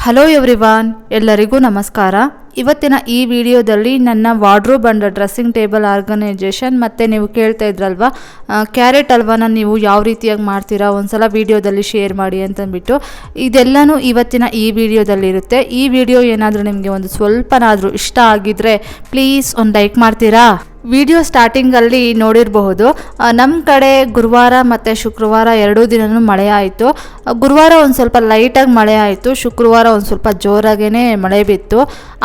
Hello everyone, ಎಲ್ಲರಿಗೂ ನಮಸ್ಕಾರ. ಇವತ್ತಿನ ಈ ವಿಡಿಯೋದಲ್ಲಿ ನನ್ನ wardrobe and dressing table organization ಮತ್ತು ನೀವು ಕೇಳ್ತಾ ಇದ್ರಲ್ವ ಕ್ಯಾರೆಟ್ ಹಲ್ವಾನ ನೀವು ಯಾವ ರೀತಿಯಾಗಿ ಮಾಡ್ತೀರಾ ಒಂದ್ಸಲ ವಿಡಿಯೋದಲ್ಲಿ ಶೇರ್ ಮಾಡಿ ಅಂತಂದ್ಬಿಟ್ಟು ಇದೆಲ್ಲನೂ ಇವತ್ತಿನ ಈ ವಿಡಿಯೋದಲ್ಲಿ ಇರುತ್ತೆ. ಈ ವಿಡಿಯೋ ಏನಾದರೂ ನಿಮಗೆ ಒಂದು ಸ್ವಲ್ಪನಾದರೂ ಇಷ್ಟ ಆಗಿದ್ರೆ ಪ್ಲೀಸ್ ಒಂದು ಲೈಕ್ ಮಾಡ್ತೀರಾ? ವಿಡಿಯೋ ಸ್ಟಾರ್ಟಿಂಗಲ್ಲಿ ನೋಡಿರಬಹುದು, ನಮ್ಮ ಕಡೆ ಗುರುವಾರ ಮತ್ತು ಶುಕ್ರವಾರ ಎರಡೂ ದಿನವೂ ಮಳೆ ಆಯಿತು. ಗುರುವಾರ ಒಂದು ಸ್ವಲ್ಪ ಲೈಟಾಗಿ ಮಳೆ ಆಯಿತು, ಶುಕ್ರವಾರ ಒಂದು ಸ್ವಲ್ಪ ಜೋರಾಗೇ ಮಳೆ ಬಿತ್ತು.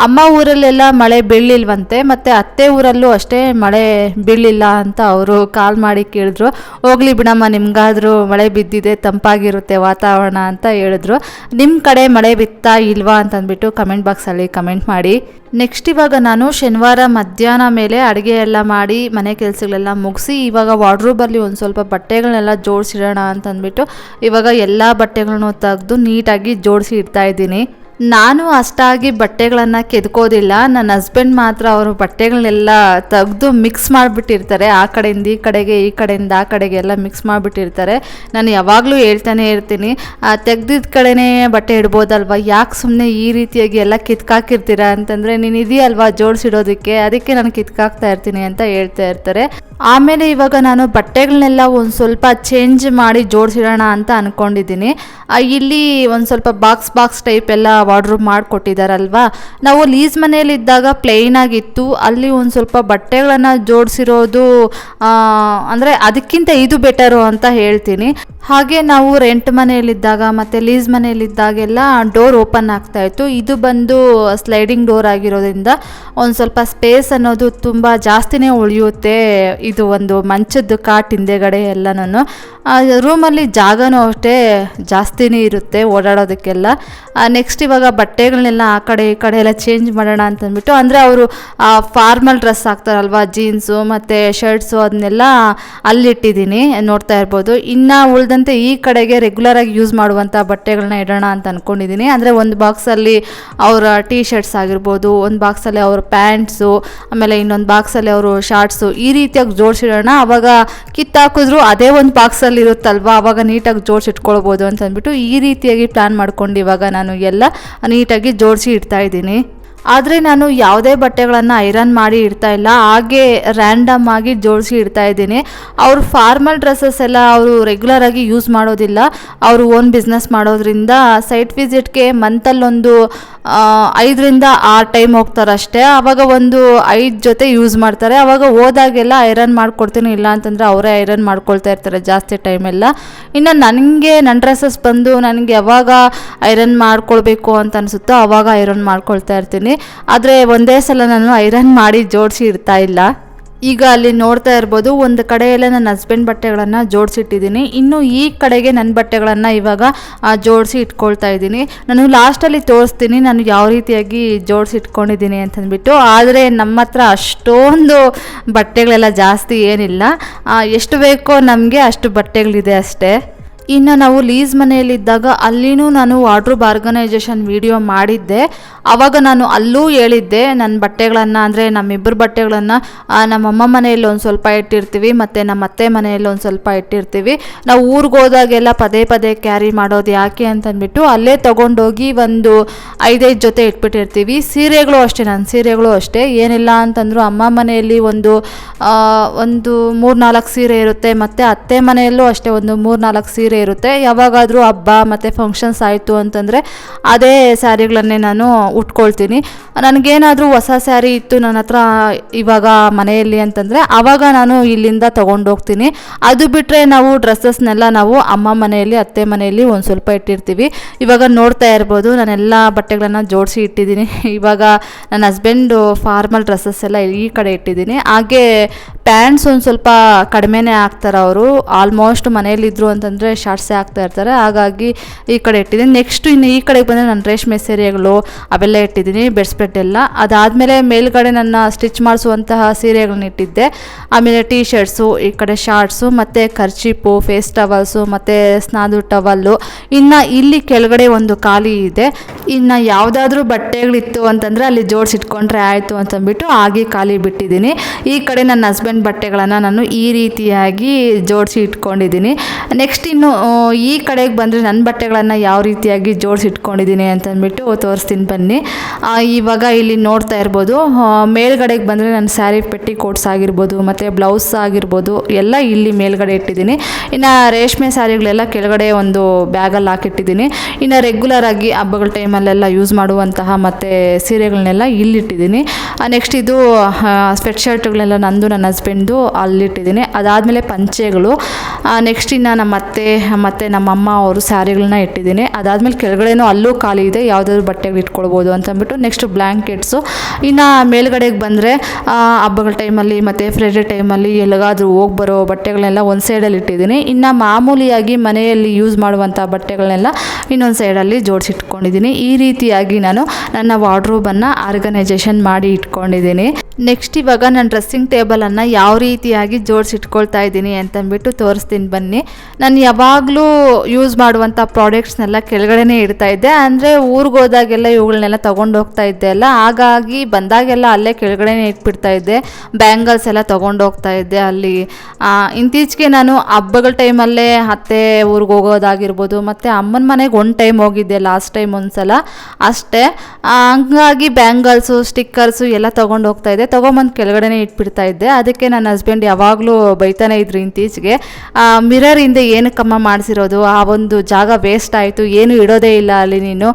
ಅಮ್ಮ ಊರಲ್ಲೆಲ್ಲ ಮಳೆ ಬೀಳಲಿಲ್ವಂತೆ, ಮತ್ತು ಅತ್ತೆ ಊರಲ್ಲೂ ಅಷ್ಟೇ ಮಳೆ ಬೀಳಲಿಲ್ಲ ಅಂತ ಅವರು ಕಾಲ್ ಮಾಡಿ ಕೇಳಿದ್ರು. ಹೋಗ್ಲಿ ಬಿಡಮ್ಮ, ನಿಮ್ಗಾದರೂ ಮಳೆ ಬಿದ್ದಿದೆ, ತಂಪಾಗಿರುತ್ತೆ ವಾತಾವರಣ ಅಂತ ಹೇಳಿದ್ರು. ನಿಮ್ಮ ಕಡೆ ಮಳೆ ಬಿತ್ತಾ ಇಲ್ವಾ ಅಂತಂದ್ಬಿಟ್ಟು ಕಮೆಂಟ್ ಬಾಕ್ಸಲ್ಲಿ ಕಮೆಂಟ್ ಮಾಡಿ. ನೆಕ್ಸ್ಟ್ ಇವಾಗ ನಾನು ಶನಿವಾರ ಮಧ್ಯಾಹ್ನ ಮೇಲೆ ಅಡುಗೆ ಎಲ್ಲ ಮಾಡಿ ಮನೆ ಕೆಲಸಗಳೆಲ್ಲ ಮುಗಿಸಿ ಇವಾಗ ವಾರ್ಡ್ರೋಬಲ್ಲಿ ಒಂದು ಸ್ವಲ್ಪ ಬಟ್ಟೆಗಳನ್ನೆಲ್ಲ ಜೋಡಿಸಿಡೋಣ ಅಂತಂದ್ಬಿಟ್ಟು ಇವಾಗ ಎಲ್ಲ ಬಟ್ಟೆಗಳನ್ನೂ ತೆಗೆದು ನೀಟಾಗಿ ಜೋಡಿಸಿ ಇಡ್ತಾ ಇದ್ದೀನಿ. ನಾನು ಅಷ್ಟಾಗಿ ಬಟ್ಟೆಗಳನ್ನು ಕೆದ್ಕೋದಿಲ್ಲ. ನನ್ನ ಹಸ್ಬೆಂಡ್ ಮಾತ್ರ ಅವರು ಬಟ್ಟೆಗಳನ್ನೆಲ್ಲ ತೆಗೆದು ಮಿಕ್ಸ್ ಮಾಡಿಬಿಟ್ಟಿರ್ತಾರೆ. ಆ ಕಡೆಯಿಂದ ಈ ಕಡೆಗೆ, ಈ ಕಡೆಯಿಂದ ಆ ಕಡೆಗೆ ಎಲ್ಲ ಮಿಕ್ಸ್ ಮಾಡಿಬಿಟ್ಟಿರ್ತಾರೆ. ನಾನು ಯಾವಾಗಲೂ ಹೇಳ್ತಾನೆ ಇರ್ತೀನಿ, ತೆಗ್ದಿದ್ದ ಕಡೆನೇ ಬಟ್ಟೆ ಇಡ್ಬೋದಲ್ವ, ಯಾಕೆ ಸುಮ್ಮನೆ ಈ ರೀತಿಯಾಗಿ ಎಲ್ಲ ಕಿತ್ಕಾಕಿರ್ತೀರಾ ಅಂತಂದರೆ ನೀನು ಇದೆಯಲ್ವಾ ಜೋಡಿಸಿಡೋದಕ್ಕೆ, ಅದಕ್ಕೆ ನಾನು ಕಿತ್ಕಾಕ್ತಾ ಇರ್ತೀನಿ ಅಂತ ಹೇಳ್ತಾ ಇರ್ತಾರೆ. ಆಮೇಲೆ ಇವಾಗ ನಾನು ಬಟ್ಟೆಗಳನ್ನೆಲ್ಲ ಒಂದು ಸ್ವಲ್ಪ ಚೇಂಜ್ ಮಾಡಿ ಜೋಡಿಸಿಡೋಣ ಅಂತ ಅಂದ್ಕೊಂಡಿದ್ದೀನಿ. ಇಲ್ಲಿ ಒಂದು ಸ್ವಲ್ಪ ಬಾಕ್ಸ್ ಟೈಪ್ ಎಲ್ಲ ವಾರ್ಡ್ರೋಬ್ ಮಾಡಿಕೊಟ್ಟಿದ್ದಾರಲ್ವಾ. ನಾವು ಲೀಸ್ ಮನೆಯಲ್ಲಿದ್ದಾಗ ಪ್ಲೇನ್ ಆಗಿತ್ತು, ಅಲ್ಲಿ ಒಂದು ಸ್ವಲ್ಪ ಬಟ್ಟೆಗಳನ್ನು ಜೋಡಿಸಿರೋದು ಅಂದರೆ ಅದಕ್ಕಿಂತ ಇದು ಬೆಟರು ಅಂತ ಹೇಳ್ತೀನಿ. ಹಾಗೆ ನಾವು ರೆಂಟ್ ಮನೆಯಲ್ಲಿದ್ದಾಗ ಮತ್ತು ಲೀಸ್ ಮನೆಯಲ್ಲಿದ್ದಾಗೆಲ್ಲ ಡೋರ್ ಓಪನ್ ಆಗ್ತಾಯಿತ್ತು. ಇದು ಬಂದು ಸ್ಲೈಡಿಂಗ್ ಡೋರ್ ಆಗಿರೋದ್ರಿಂದ ಒಂದು ಸ್ವಲ್ಪ ಸ್ಪೇಸ್ ಅನ್ನೋದು ತುಂಬ ಜಾಸ್ತಿನೇ ಉಳಿಯುತ್ತೆ. ಇದು ಒಂದು ಮಂಚದ ಕಾಟ್ ಹಿಂದೆಗಡೆ ಎಲ್ಲನೂ ರೂಮಲ್ಲಿ ಜಾಗನೂ ಅಷ್ಟೇ ಜಾಸ್ತಿನೇ ಇರುತ್ತೆ ಓಡಾಡೋದಕ್ಕೆಲ್ಲ. ನೆಕ್ಸ್ಟ್ ಇವಾಗ ಬಟ್ಟೆಗಳನ್ನೆಲ್ಲ ಆ ಕಡೆ ಈ ಕಡೆ ಎಲ್ಲ ಚೇಂಜ್ ಮಾಡೋಣ ಅಂತಂದ್ಬಿಟ್ಟು, ಅಂದರೆ ಅವರು ಫಾರ್ಮಲ್ ಡ್ರೆಸ್ ಹಾಕ್ತಾರಲ್ವ, ಜೀನ್ಸು ಮತ್ತು ಶರ್ಟ್ಸು, ಅದನ್ನೆಲ್ಲ ಅಲ್ಲಿಟ್ಟಿದ್ದೀನಿ ನೋಡ್ತಾ ಇರ್ಬೋದು. ಇನ್ನು ಉಳಿದಂತೆ ಈ ಕಡೆಗೆ ರೆಗ್ಯುಲರಾಗಿ ಯೂಸ್ ಮಾಡುವಂಥ ಬಟ್ಟೆಗಳನ್ನ ಇಡೋಣ ಅಂತ ಅಂದ್ಕೊಂಡಿದ್ದೀನಿ. ಅಂದರೆ ಒಂದು ಬಾಕ್ಸಲ್ಲಿ ಅವರ ಟೀ ಶರ್ಟ್ಸ್ ಆಗಿರ್ಬೋದು, ಒಂದು ಬಾಕ್ಸಲ್ಲಿ ಅವ್ರ ಪ್ಯಾಂಟ್ಸು, ಆಮೇಲೆ ಇನ್ನೊಂದು ಬಾಕ್ಸಲ್ಲಿ ಅವರು ಶಾರ್ಟ್ಸು, ಈ ರೀತಿಯಾಗಿ ಜೋಡಿಸಿಡೋಣ. ಆವಾಗ ಕಿತ್ತಾಕಿದ್ರು ಅದೇ ಒಂದು ಬಾಕ್ಸಲ್ಲಿ ಇರುತ್ತಲ್ವ, ಆವಾಗ ನೀಟಾಗಿ ಜೋಡಿಸಿಟ್ಕೊಳ್ಬೋದು ಅಂತ ಅಂದ್ಬಿಟ್ಟು ಈ ರೀತಿಯಾಗಿ ಪ್ಲ್ಯಾನ್ ಮಾಡ್ಕೊಂಡು ಇವಾಗ ನಾನು ಎಲ್ಲ ನೀಟಾಗಿ ಜೋಡಿಸಿ ಇಡ್ತಾ ಇದ್ದೀನಿ. ಆದರೆ ನಾನು ಯಾವುದೇ ಬಟ್ಟೆಗಳನ್ನು ಐರನ್ ಮಾಡಿ ಇಡ್ತಾ ಇಲ್ಲ, ಹಾಗೆ ರ್ಯಾಂಡಮ್ ಆಗಿ ಜೋಡಿಸಿ ಇಡ್ತಾ ಇದ್ದೀನಿ. ಅವರು ಫಾರ್ಮಲ್ ಡ್ರೆಸ್ಸಸ್ ಎಲ್ಲ ಅವರು ರೆಗ್ಯುಲರಾಗಿ ಯೂಸ್ ಮಾಡೋದಿಲ್ಲ. ಅವರು ಓನ್ ಬಿಸ್ನೆಸ್ ಮಾಡೋದ್ರಿಂದ ಸೈಟ್ ವಿಸಿಟ್ಗೆ ಮಂತಲ್ಲೊಂದು 5-6 ಟೈಮ್ ಹೋಗ್ತಾರಷ್ಟೇ. ಆವಾಗ ಒಂದು 5 ಜೊತೆ ಯೂಸ್ ಮಾಡ್ತಾರೆ. ಆವಾಗ ಹೋದಾಗೆಲ್ಲ ಐರನ್ ಮಾಡ್ಕೊಡ್ತೀನಿ, ಇಲ್ಲ ಅಂತಂದರೆ ಅವರೇ ಐರನ್ ಮಾಡ್ಕೊಳ್ತಾ ಇರ್ತಾರೆ ಜಾಸ್ತಿ ಟೈಮೆಲ್ಲ. ಇನ್ನು ನನಗೆ ನನ್ನ ಡ್ರೆಸ್ಸಸ್ ಬಂದು ನನಗೆ ಯಾವಾಗ ಐರನ್ ಮಾಡ್ಕೊಳ್ಬೇಕು ಅಂತ ಅನಿಸುತ್ತೋ ಆವಾಗ ಐರನ್ ಮಾಡ್ಕೊಳ್ತಾ ಇರ್ತೀನಿ. ಆದರೆ ಒಂದೇ ಸಲ ನಾನು ಐರನ್ ಮಾಡಿ ಜೋಡಿಸಿ ಇಡ್ತಾ ಇಲ್ಲ. ಈಗ ಅಲ್ಲಿ ನೋಡ್ತಾ ಇರ್ಬೋದು, ಒಂದು ಕಡೆಯಲ್ಲೇ ನನ್ನ ಹಸ್ಬೆಂಡ್ ಬಟ್ಟೆಗಳನ್ನು ಜೋಡಿಸಿಟ್ಟಿದ್ದೀನಿ, ಇನ್ನು ಈ ಕಡೆಗೆ ನನ್ನ ಬಟ್ಟೆಗಳನ್ನು ಇವಾಗ ಜೋಡಿಸಿ ಇಟ್ಕೊಳ್ತಾ ಇದ್ದೀನಿ. ನಾನು ಲಾಸ್ಟಲ್ಲಿ ತೋರಿಸ್ತೀನಿ ನಾನು ಯಾವ ರೀತಿಯಾಗಿ ಜೋಡಿಸಿ ಇಟ್ಕೊಂಡಿದ್ದೀನಿ ಅಂತಂದ್ಬಿಟ್ಟು. ಆದರೆ ನಮ್ಮ ಹತ್ರ ಅಷ್ಟೊಂದು ಬಟ್ಟೆಗಳೆಲ್ಲ ಜಾಸ್ತಿ ಏನಿಲ್ಲ, ಎಷ್ಟು ಬೇಕೋ ನಮಗೆ ಅಷ್ಟು ಬಟ್ಟೆಗಳಿದೆ ಅಷ್ಟೇ. ಇನ್ನು ನಾವು ಲೀಸ್ ಮನೆಯಲ್ಲಿದ್ದಾಗ ಅಲ್ಲಿನೂ ನಾನು ವಾರ್ಡ್ರೋಬ್ ಆರ್ಗನೈಜೇಷನ್ ವಿಡಿಯೋ ಮಾಡಿದ್ದೆ. ಆವಾಗ ನಾನು ಅಲ್ಲೂ ಹೇಳಿದ್ದೆ ನನ್ನ ಬಟ್ಟೆಗಳನ್ನು, ಅಂದರೆ ನಮ್ಮಿಬ್ಬರು ಬಟ್ಟೆಗಳನ್ನು ನಮ್ಮಮ್ಮ ಮನೆಯಲ್ಲಿ ಒಂದು ಸ್ವಲ್ಪ ಇಟ್ಟಿರ್ತೀವಿ ಮತ್ತು ನಮ್ಮ ಅತ್ತೆ ಮನೆಯಲ್ಲಿ ಒಂದು ಸ್ವಲ್ಪ ಇಟ್ಟಿರ್ತೀವಿ. ನಾವು ಊರಿಗೆ ಹೋದಾಗೆಲ್ಲ ಪದೇ ಕ್ಯಾರಿ ಮಾಡೋದು ಯಾಕೆ ಅಂತಂದ್ಬಿಟ್ಟು ಅಲ್ಲೇ ತೊಗೊಂಡೋಗಿ ಒಂದು 5-5 ಜೊತೆ ಇಟ್ಬಿಟ್ಟಿರ್ತೀವಿ. ಸೀರೆಗಳು ಅಷ್ಟೇ, ನನ್ನ ಸೀರೆಗಳು ಅಷ್ಟೇ, ಏನಿಲ್ಲ ಅಂತಂದರೂ ಅಮ್ಮ ಮನೆಯಲ್ಲಿ ಒಂದು 3-4 ಸೀರೆ ಇರುತ್ತೆ, ಮತ್ತು ಅತ್ತೆ ಮನೆಯಲ್ಲೂ ಅಷ್ಟೇ ಒಂದು 3-4 ಸೀರೆ ಇರುತ್ತೆ. ಯಾವಾಗಾದರೂ ಹಬ್ಬ ಮತ್ತು ಫಂಕ್ಷನ್ಸ್ ಆಯಿತು ಅಂತಂದರೆ ಅದೇ ಸ್ಯಾರಿಗಳನ್ನೇ ನಾನು ಉಟ್ಕೊಳ್ತೀನಿ. ನನಗೇನಾದರೂ ಹೊಸ ಸ್ಯಾರಿ ಇತ್ತು ನನ್ನ ಹತ್ರ ಇವಾಗ ಮನೆಯಲ್ಲಿ ಅಂತಂದರೆ ಆವಾಗ ನಾನು ಇಲ್ಲಿಂದ ತೊಗೊಂಡೋಗ್ತೀನಿ. ಅದು ಬಿಟ್ಟರೆ ನಾವು ಡ್ರೆಸ್ಸಸ್ನೆಲ್ಲ ನಾವು ಅಮ್ಮ ಮನೆಯಲ್ಲಿ ಅತ್ತೆ ಮನೆಯಲ್ಲಿ ಒಂದು ಸ್ವಲ್ಪ ಇಟ್ಟಿರ್ತೀವಿ. ಇವಾಗ ನೋಡ್ತಾ ಇರ್ಬೋದು ನಾನೆಲ್ಲ ಬಟ್ಟೆಗಳನ್ನು ಜೋಡಿಸಿ ಇಟ್ಟಿದ್ದೀನಿ. ಇವಾಗ ನನ್ನ ಹಸ್ಬೆಂಡು ಫಾರ್ಮಲ್ ಡ್ರೆಸ್ಸಸ್ ಎಲ್ಲ ಈ ಕಡೆ ಇಟ್ಟಿದ್ದೀನಿ. ಹಾಗೆ ಪ್ಯಾಂಟ್ಸ್ ಒಂದು ಸ್ವಲ್ಪ ಕಡಿಮೆನೇ ಹಾಕ್ತಾರೆ ಅವರು, ಆಲ್ಮೋಸ್ಟ್ ಮನೆಯಲ್ಲಿದ್ದರು ಅಂತಂದರೆ ಶಾರ್ಟ್ಸೇ ಹಾಕ್ತಾ ಇರ್ತಾರೆ, ಹಾಗಾಗಿ ಈ ಕಡೆ ಇಟ್ಟಿದ್ದೀನಿ. ನೆಕ್ಸ್ಟ್ ಇನ್ನು ಈ ಕಡೆಗೆ ಬಂದರೆ ನನ್ನ ರೇಷ್ಮೆ ಸೀರೆಗಳು ಅವೆಲ್ಲ ಇಟ್ಟಿದ್ದೀನಿ, ಬೆಡ್ ಸ್ಪ್ರೆಡ್ ಎಲ್ಲ. ಅದಾದಮೇಲೆ ಮೇಲ್ಗಡೆ ನನ್ನ ಸ್ಟಿಚ್ ಮಾಡಿಸುವಂತಹ ಸೀರೆಗಳನ್ನ ಇಟ್ಟಿದ್ದೆ. ಆಮೇಲೆ ಟೀ ಶರ್ಟ್ಸು, ಈ ಕಡೆ ಶಾರ್ಟ್ಸು, ಮತ್ತು ಕರ್ಚೀಪು, ಫೇಸ್ ಟವಲ್ಸು, ಮತ್ತು ಸ್ನಾದು ಟವಲ್ಲು. ಇನ್ನು ಇಲ್ಲಿ ಕೆಳಗಡೆ ಒಂದು ಖಾಲಿ ಇದೆ. ಇನ್ನು ಯಾವುದಾದ್ರೂ ಬಟ್ಟೆಗಳಿತ್ತು ಅಂತಂದರೆ ಅಲ್ಲಿ ಜೋಡಿಸಿಟ್ಕೊಂಡ್ರೆ ಆಯಿತು ಅಂತಂದ್ಬಿಟ್ಟು ಹಾಗೆ ಖಾಲಿ ಬಿಟ್ಟಿದ್ದೀನಿ. ಈ ಕಡೆ ನನ್ನ ಹಸ್ಬೆಂಡ್ ಬಟ್ಟೆಗಳನ್ನು ನಾನು ಈ ರೀತಿಯಾಗಿ ಜೋಡಿಸಿ ಇಟ್ಕೊಂಡಿದ್ದೀನಿ. ನೆಕ್ಸ್ಟ್ ಇನ್ನು ಈ ಕಡೆಗೆ ಬಂದರೆ ನನ್ನ ಬಟ್ಟೆಗಳನ್ನು ಯಾವ ರೀತಿಯಾಗಿ ಜೋಡಿಸಿಟ್ಕೊಂಡಿದ್ದೀನಿ ಅಂತಂದ್ಬಿಟ್ಟು ತೋರಿಸ್ತೀನಿ ಬನ್ನಿ. ಇವಾಗ ಇಲ್ಲಿ ನೋಡ್ತಾ ಇರ್ಬೋದು, ಮೇಲ್ಗಡೆಗೆ ಬಂದರೆ ನನ್ನ ಸ್ಯಾರಿ ಪೆಟ್ಟಿ ಕೋಟ್ಸ್ ಆಗಿರ್ಬೋದು ಮತ್ತು ಬ್ಲೌಸ್ ಆಗಿರ್ಬೋದು ಎಲ್ಲ ಇಲ್ಲಿ ಮೇಲ್ಗಡೆ ಇಟ್ಟಿದ್ದೀನಿ. ಇನ್ನು ರೇಷ್ಮೆ ಸ್ಯಾರಿಗಳೆಲ್ಲ ಕೆಳಗಡೆ ಒಂದು ಬ್ಯಾಗಲ್ಲಿ ಹಾಕಿಟ್ಟಿದ್ದೀನಿ. ಇನ್ನು ರೆಗ್ಯುಲರ್ ಆಗಿ ಹಬ್ಬಗಳ ಟೈಮಲ್ಲೆಲ್ಲ ಯೂಸ್ ಮಾಡುವಂತಹ ಮತ್ತು ಸೀರೆಗಳನ್ನೆಲ್ಲ ಇಲ್ಲಿಟ್ಟಿದ್ದೀನಿ. ನೆಕ್ಸ್ಟ್ ಇದು ಸ್ವೆಟ್ ಶರ್ಟ್ಗಳೆಲ್ಲ ನಂದು ನನ್ನ ಹಸ್ಬೆಂಡ್ದು ಅಲ್ಲಿಟ್ಟಿದ್ದೀನಿ. ಅದಾದಮೇಲೆ ಪಂಚೆಗಳು, ನೆಕ್ಸ್ಟ್ ಇನ್ನು ನಮ್ಮ ಅತ್ತೆ ಮತ್ತು ನಮ್ಮಮ್ಮ ಅವರು ಸ್ಯಾರಿಗಳನ್ನ ಇಟ್ಟಿದ್ದೀನಿ. ಅದಾದಮೇಲೆ ಕೆಳಗಡೆನೂ ಅಲ್ಲೂ ಖಾಲಿ ಇದೆ, ಯಾವುದಾದ್ರು ಬಟ್ಟೆಗಳು ಇಟ್ಕೊಳ್ಬೋದು ಅಂತಂದ್ಬಿಟ್ಟು. Next blankets. ಇನ್ನು ಮೇಲ್ಗಡೆಗೆ ಬಂದರೆ ಹಬ್ಬಗಳ ಟೈಮಲ್ಲಿ ಮತ್ತು ಫ್ರೈಡೆ ಟೈಮಲ್ಲಿ ಎಲ್ಲಿಗಾದರೂ ಹೋಗಿ ಬರೋ ಬಟ್ಟೆಗಳನ್ನೆಲ್ಲ ಒಂದು ಸೈಡಲ್ಲಿ ಇಟ್ಟಿದ್ದೀನಿ. ಇನ್ನು ಮಾಮೂಲಿಯಾಗಿ ಮನೆಯಲ್ಲಿ ಯೂಸ್ ಮಾಡುವಂಥ ಬಟ್ಟೆಗಳನ್ನೆಲ್ಲ ಇನ್ನೊಂದು ಸೈಡಲ್ಲಿ ಜೋಡಿಸಿಟ್ಕೊಂಡಿದ್ದೀನಿ. ಈ ರೀತಿಯಾಗಿ ನಾನು ನನ್ನ ವಾರ್ಡ್ರೋಬನ್ನು ಆರ್ಗನೈಜೇಷನ್ ಮಾಡಿ ಇಟ್ಕೊಂಡಿದ್ದೀನಿ. ನೆಕ್ಸ್ಟ್ ಇವಾಗ ನಾನು ಡ್ರೆಸ್ಸಿಂಗ್ ಟೇಬಲನ್ನು ಯಾವ ರೀತಿಯಾಗಿ ಜೋಡಿಸಿಟ್ಕೊಳ್ತಾ ಇದ್ದೀನಿ ಅಂತಂದ್ಬಿಟ್ಟು ತೋರಿಸ್ತೀನಿ ಬನ್ನಿ. ನಾನು ಯಾವಾಗಲೂ ಯೂಸ್ ಮಾಡುವಂಥ ಪ್ರಾಡಕ್ಟ್ಸ್ನೆಲ್ಲ ಕೆಳಗಡೆನೇ ಇಡ್ತಾ ಇದ್ದೆ. ಅಂದರೆ ಊರಿಗೆ ಹೋದಾಗೆಲ್ಲ ಇವುಗಳನ್ನೆಲ್ಲ ತೊಗೊಂಡು ಹೋಗ್ತಾ ಇದ್ದೆ ಅಲ್ಲ, ಹಾಗಾಗಿ ಬಂದಾಗೆಲ್ಲ ಅಲ್ಲೇ ಕೆಳಗಡೆನೇ ಇಟ್ಬಿಡ್ತಾ ಇದ್ದೆ. ಬ್ಯಾಂಗಲ್ಸ್ ಎಲ್ಲ ತೊಗೊಂಡು ಹೋಗ್ತಾ ಇದ್ದೆ ಅಲ್ಲಿ. ಇತ್ತೀಚೆಗೆ ನಾನು ಹಬ್ಬಗಳ ಟೈಮಲ್ಲೇ ಅತ್ತೆ ಊರಿಗೆ ಹೋಗೋದಾಗಿರ್ಬೋದು ಮತ್ತು ಅಮ್ಮನ ಮನೆಗೆ ಒಂದು ಟೈಮ್ ಹೋಗಿದ್ದೆ, ಲಾಸ್ಟ್ ಟೈಮ್ ಒಂದು ಸಲ ಅಷ್ಟೇ. ಹಂಗಾಗಿ ಬ್ಯಾಂಗಲ್ಸು ಸ್ಟಿಕ್ಕರ್ಸು ಎಲ್ಲ ತೊಗೊಂಡು ಹೋಗ್ತಾ ಇದ್ದೆ, ತೊಗೊಂಬಂದು ಕೆಳಗಡೆನೇ ಇಟ್ಬಿಡ್ತಾ ಇದ್ದೆ. ಅದಕ್ಕೆ ನನ್ನ ಹಸ್ಬೆಂಡ್ ಯಾವಾಗಲೂ ಬೈತಾನೆ ಇದ್ರು ಇತ್ತೀಚೆಗೆ, ಮಿರರ್ ಹಿಂದೆ ಏನಕ್ಕಮ್ಮ ಮಾಡಿಸಿರೋದು, ಆ ಒಂದು ಜಾಗ ವೇಸ್ಟ್ ಆಯಿತು, ಏನು ಇಡೋದೇ ಇಲ್ಲ ಅಲ್ಲಿ ನೀನು,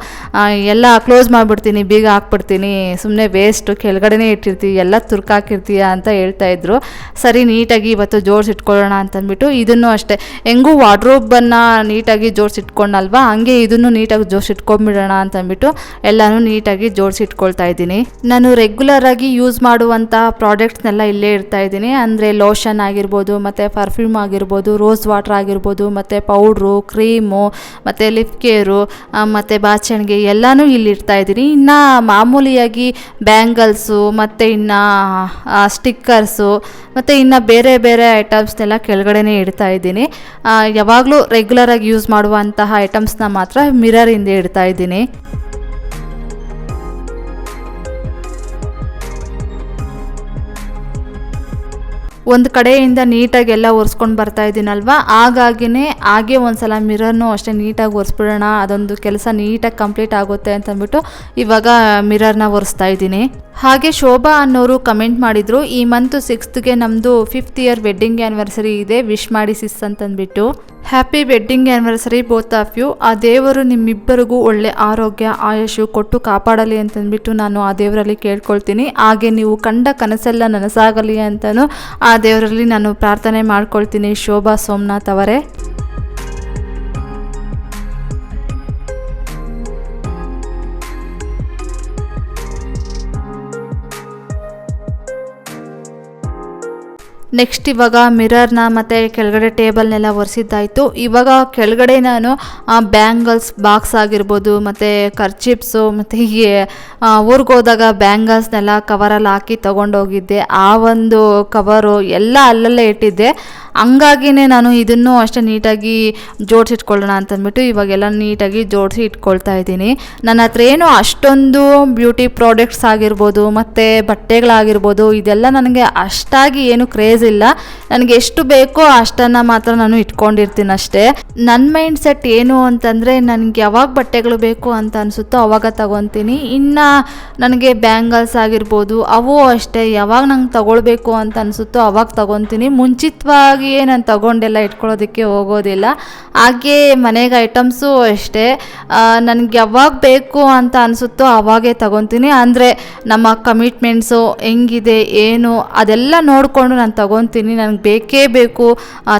ಎಲ್ಲ ಕ್ಲೋಸ್ ಮಾಡಿಬಿಡ್ತೀನಿ, ಬೀಗ ಹಾಕ್ಬಿಡ್ತೀನಿ, ಸುಮ್ಮನೆ ವೇಸ್ಟು, ಕೆಳಗಡೆನೇ ಇಟ್ಟಿರ್ತೀವಿ, ಎಲ್ಲ ತುರ್ಕಾಕಿರ್ತೀಯ ಅಂತ ಹೇಳ್ತಾಯಿದ್ರು. ಸರಿ ನೀಟಾಗಿ ಇವತ್ತು ಜೋಡಿಸಿಟ್ಕೊಳ್ಳೋಣ ಅಂತಂದ್ಬಿಟ್ಟು ಇದನ್ನು ಅಷ್ಟೇ, ಹೆಂಗೂ ವಾರ್ಡ್ರೋಬನ್ನು ನೀಟಾಗಿ ಜೋಡಿಸಿಟ್ಕೊಂಡಲ್ವಾ, ಹಂಗೆ ಇದನ್ನು ನೀಟಾಗಿ ಜೋಡಿಸಿಟ್ಕೊಂಡ್ಬಿಡೋಣ ಅಂತಂದ್ಬಿಟ್ಟು ಎಲ್ಲನೂ ನೀಟಾಗಿ ಜೋಡಿಸಿಟ್ಕೊಳ್ತಾ ಇದ್ದೀನಿ. ನಾನು ರೆಗ್ಯುಲರಾಗಿ ಯೂಸ್ ಮಾಡುವಂಥ ಪ್ರಾಡಕ್ಟ್ಸ್ನೆಲ್ಲ ಇಲ್ಲೇ ಇಡ್ತಾ ಇದ್ದೀನಿ. ಅಂದರೆ ಲೋಷನ್ ಆಗಿರ್ಬೋದು ಮತ್ತು ಪರ್ಫ್ಯೂಮ್ ಆಗಿರ್ಬೋದು, ರೋಸ್ ವಾಟರ್ ಆಗಿರ್ಬೋದು ಮತ್ತು ಪೌಡ್ರು, ಕ್ರೀಮು ಮತ್ತು ಲಿಪ್ ಕೇರು ಮತ್ತು ಬಾಚಣಿಗೆ ಎಲ್ಲನೂ ಇಲ್ಲಿ ಇಡ್ತಾ ಇದ್ದೀನಿ. ಇನ್ನು ಮಾಮೂಲಿಯಾಗಿ ಬ್ಯಾಂಗಲ್ಸು ಮತ್ತು ಇನ್ನು ಸ್ಟಿಕ್ಕರ್ಸು ಮತ್ತು ಇನ್ನು ಬೇರೆ ಬೇರೆ ಐಟಮ್ಸ್ನೆಲ್ಲ ಕೆಳಗಡೆನೇ ಇಡ್ತಾ ಇದ್ದೀನಿ. ಯಾವಾಗಲೂ ರೆಗ್ಯುಲರಾಗಿ ಯೂಸ್ ಮಾಡುವಂತಹ ಐಟಮ್ಸ್ನ ಮಾತ್ರ ಮಿರರ್ ಹಿಂದೆ ಇಡ್ತಾ ಇದ್ದೀನಿ. ಒಂದು ಕಡೆಯಿಂದ ನೀಟಾಗಿ ಎಲ್ಲ ಒರೆಸ್ಕೊಂಡು ಬರ್ತಾ ಇದ್ದೀನಲ್ವ, ಹಾಗಾಗಿನೇ ಹಾಗೆ ಒಂದು ಸಲ ಮಿರರ್ನು ಅಷ್ಟೇ ನೀಟಾಗಿ ಒರೆಸ್ಬಿಡೋಣ, ಅದೊಂದು ಕೆಲಸ ನೀಟಾಗಿ ಕಂಪ್ಲೀಟ್ ಆಗುತ್ತೆ ಅಂತಂದ್ಬಿಟ್ಟು ಇವಾಗ ಮಿರರ್ನ ಒರೆಸ್ತಾ ಇದ್ದೀನಿ. ಹಾಗೆ ಶೋಭಾ ಅನ್ನೋರು ಕಮೆಂಟ್ ಮಾಡಿದರು, ಈ ಮಂತ್ 6ಗೆ ನಮ್ಮದು 5th ಇಯರ್ ವೆಡ್ಡಿಂಗ್ ಆ್ಯನಿವರ್ಸರಿ ಇದೆ, ವಿಶ್ ಮಾಡಿ ಸಿಸ್ ಅಂತಂದ್ಬಿಟ್ಟು. Happy wedding anniversary both of you. ಆ ದೇವರು ನಿಮ್ಮಿಬ್ಬರಿಗೂ ಒಳ್ಳೆ ಆರೋಗ್ಯ ಆಯುಷು ಕೊಟ್ಟು ಕಾಪಾಡಲಿ ಅಂತಂದ್ಬಿಟ್ಟು ನಾನು ಆ ದೇವರಲ್ಲಿ ಕೇಳ್ಕೊಳ್ತೀನಿ. ಹಾಗೆ ನೀವು ಕಂಡ ಕನಸೆಲ್ಲ ನನಸಾಗಲಿ ಅಂತಲೂ ಆ ದೇವರಲ್ಲಿ ನಾನು ಪ್ರಾರ್ಥನೆ ಮಾಡ್ಕೊಳ್ತೀನಿ. ಶೋಭಾ ಸೋಮನಾಥ್ ಅವರೇ. ನೆಕ್ಸ್ಟ್ ಇವಾಗ ಮಿರರ್ನ ಮತ್ತು ಕೆಳಗಡೆ ಟೇಬಲ್ನೆಲ್ಲ ಒರೆಸಿದ್ದಾಯಿತು. ಇವಾಗ ಕೆಳಗಡೆ ನಾನು ಬ್ಯಾಂಗಲ್ಸ್ ಬಾಕ್ಸ್ ಆಗಿರ್ಬೋದು ಮತ್ತು ಕರ್ಚಿಪ್ಸು ಮತ್ತು ಹೀಗೆ ಊರಿಗೆ ಹೋದಾಗ ಬ್ಯಾಂಗಲ್ಸ್ನೆಲ್ಲ ಕವರಲ್ಲಿ ಹಾಕಿ ತೊಗೊಂಡೋಗಿದ್ದೆ, ಆ ಒಂದು ಕವರು ಎಲ್ಲ ಅಲ್ಲಲ್ಲೇ ಇಟ್ಟಿದ್ದೆ. ಹಂಗಾಗಿನೇ ನಾನು ಇದನ್ನು ಅಷ್ಟೇ ನೀಟಾಗಿ ಜೋಡಿಸಿಟ್ಕೊಳ್ಳೋಣ ಅಂತಂದ್ಬಿಟ್ಟು ಇವಾಗೆಲ್ಲ ನೀಟಾಗಿ ಜೋಡಿಸಿ ಇಟ್ಕೊಳ್ತಾ ಇದ್ದೀನಿ. ನನ್ನ ಹತ್ರ ಏನು ಅಷ್ಟೊಂದು ಬ್ಯೂಟಿ ಪ್ರಾಡಕ್ಟ್ಸ್ ಆಗಿರ್ಬೋದು ಮತ್ತು ಬಟ್ಟೆಗಳಾಗಿರ್ಬೋದು ಇದೆಲ್ಲ ನನಗೆ ಅಷ್ಟಾಗಿ ಏನು ಕ್ರೇಜ್ ಇಲ್ಲ. ನನಗೆ ಎಷ್ಟು ಬೇಕೋ ಅಷ್ಟನ್ನು ಮಾತ್ರ ನಾನು ಇಟ್ಕೊಂಡಿರ್ತೀನಿ ಅಷ್ಟೇ. ನನ್ನ ಮೈಂಡ್ ಸೆಟ್ ಏನು ಅಂತಂದರೆ, ನನಗೆ ಯಾವಾಗ ಬಟ್ಟೆಗಳು ಬೇಕು ಅಂತ ಅನಿಸುತ್ತೋ ಅವಾಗ ತಗೊತೀನಿ. ಇನ್ನು ನನಗೆ ಬ್ಯಾಂಗಲ್ಸ್ ಆಗಿರ್ಬೋದು ಅವು ಅಷ್ಟೇ, ಯಾವಾಗ ನಂಗೆ ತಗೊಳ್ಬೇಕು ಅಂತ ಅನಿಸುತ್ತೋ ಅವಾಗ ತಗೊತೀನಿ. ಮುಂಚಿತವಾಗಿ ನಾನು ತಗೊಂಡೆಲ್ಲ ಇಟ್ಕೊಳ್ಳೋದಕ್ಕೆ ಹೋಗೋದಿಲ್ಲ. ಹಾಗೆ ಮನೆಗೆ ಐಟಮ್ಸು ಅಷ್ಟೇ, ನನಗೆ ಯಾವಾಗ ಬೇಕು ಅಂತ ಅನಿಸುತ್ತೋ ಅವಾಗೇ ತಗೊತೀನಿ. ಅಂದರೆ ನಮ್ಮ ಕಮಿಟ್ಮೆಂಟ್ಸು ಹೆಂಗಿದೆ ಏನು ಅದೆಲ್ಲ ನೋಡಿಕೊಂಡು ನಾನು ತಗೊತೀನಿ. ನನಗೆ ಬೇಕೇ ಬೇಕು,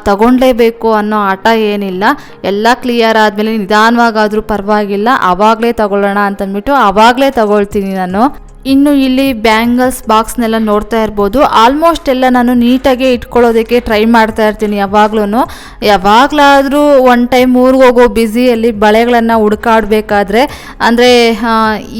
ತಗೊಳ್ಳೇಬೇಕು ಅನ್ನೋ ಹಠ ಏನಿಲ್ಲ. ಎಲ್ಲ ಕ್ಲಿಯರ್ ಆದಮೇಲೆ ನಿಧಾನವಾಗಾದರೂ ಪರವಾಗಿಲ್ಲ, ಆವಾಗಲೇ ತಗೊಳ್ಳೋಣ ಅಂತಂದ್ಬಿಟ್ಟು ಆವಾಗಲೇ ತಗೊಳ್ತೀನಿ ನಾನು. ಇನ್ನು ಇಲ್ಲಿ ಬ್ಯಾಂಗಲ್ಸ್ ಬಾಕ್ಸ್ನೆಲ್ಲ ನೋಡ್ತಾ ಇರ್ಬೋದು, ಆಲ್ಮೋಸ್ಟ್ ಎಲ್ಲ ನಾನು ನೀಟಾಗಿ ಇಟ್ಕೊಳ್ಳೋದಕ್ಕೆ ಟ್ರೈ ಮಾಡ್ತಾ ಇರ್ತೀನಿ. ಯಾವಾಗಲಾದರೂ ಒನ್ ಟೈಮ್ ಊರಿಗೆ ಹೋಗೋ ಬ್ಯುಸಿಯಲ್ಲಿ ಬಳೆಗಳನ್ನು ಹುಡ್ಕಾಡಬೇಕಾದ್ರೆ, ಅಂದರೆ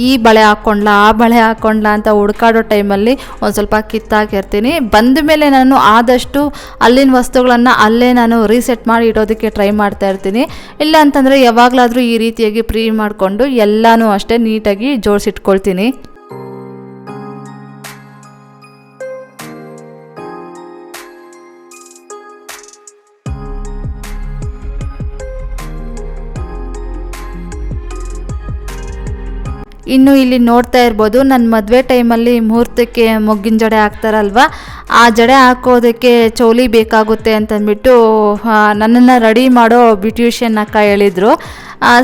ಈ ಬಳೆ ಹಾಕ್ಕೊಂಡ್ಲಾ ಆ ಬಳೆ ಹಾಕ್ಕೊಂಡ್ಲಾ ಅಂತ ಹುಡ್ಕಾಡೋ ಟೈಮಲ್ಲಿ ಒಂದು ಸ್ವಲ್ಪ ಕಿತ್ತಾಕಿರ್ತೀನಿ. ಬಂದ ಮೇಲೆ ನಾನು ಆದಷ್ಟು ಅಲ್ಲಿನ ವಸ್ತುಗಳನ್ನು ಅಲ್ಲೇ ನಾನು ರೀಸೆಟ್ ಮಾಡಿ ಇಡೋದಕ್ಕೆ ಟ್ರೈ ಮಾಡ್ತಾ ಇರ್ತೀನಿ. ಇಲ್ಲ ಅಂತಂದರೆ ಯಾವಾಗಲಾದರೂ ಈ ರೀತಿಯಾಗಿ ಪ್ರೀ ಮಾಡಿಕೊಂಡು ಎಲ್ಲನೂ ಅಷ್ಟೇ ನೀಟಾಗಿ ಜೋಡಿಸಿಟ್ಕೊಳ್ತೀನಿ. ಇನ್ನು ಇಲ್ಲಿ ನೋಡ್ತಾ ಇರ್ಬೋದು ನನ್ನ ಮದುವೆ ಟೈಮಲ್ಲಿ ಮುಹೂರ್ತಕ್ಕೆ ಮೊಗ್ಗಿನ ಜಡೆ ಹಾಕ್ತಾರಲ್ವ, ಆ ಜಡೆ ಹಾಕೋದಕ್ಕೆ ಚೌಲಿ ಬೇಕಾಗುತ್ತೆ ಅಂತಂದ್ಬಿಟ್ಟು ನನ್ನನ್ನು ರೆಡಿ ಮಾಡೋ ಬ್ಯೂಟಿಷಿಯನ್ ಅಕ್ಕ ಹೇಳಿದರು.